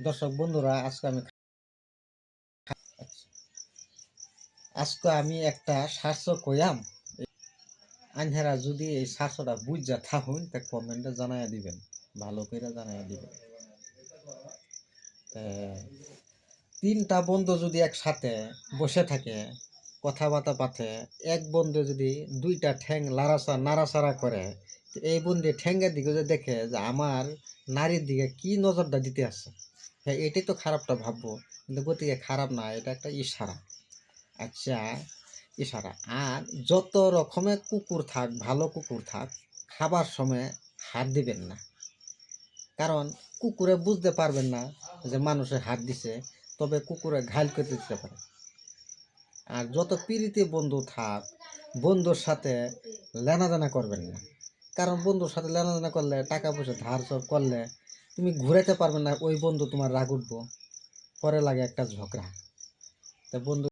দর্শক বন্ধুরা, আজকে আমি একটা শাস্ত্র কইয়াম। আনহারা যদি এই শাস্ত্রটা বুঝা থাকুন তা কমেন্টে জানাইয়া দিবেন, ভালো করে জানাইয়া দিবেন। তিনটা বন্ধু যদি একসাথে বসে থাকে, কথাবার্তা পাতে, এক বন্ধু যদি দুইটা ঠ্যাং নাড়াচাড়া করে, তো এই বন্ধু ঠ্যাঙ্গের দিকে যে দেখে যে আমার নারীর দিকে কি নজরটা দিতে আছে, হ্যাঁ এটাই তো খারাপটা ভাববো, কিন্তু গতিকে খারাপ না, এটা একটা ইশারা। আচ্ছা, ইশারা। আর যত রকমের কুকুর থাক, ভালো কুকুর থাক, খাবার সময় হাত দিবেন না। কারণ কুকুরে বুঝতে পারবেন না যে মানুষে হাত দিছে, তবে কুকুরে ঘাইল করতে দিতে পারে। আর যত প্রীতি বন্ধু থাক, বন্ধুর সাথে লেনাদেনা করবেন না। কারণ বন্ধুর সাথে লেনাদেনা করলে, টাকা পয়সা ধার চোর করলে তুমি ঘুরাইতে পারবে না, ওই বন্ধু তোমার রাগ উঠবো, পরে লাগে একটা ঝগড়া। তা বন্ধু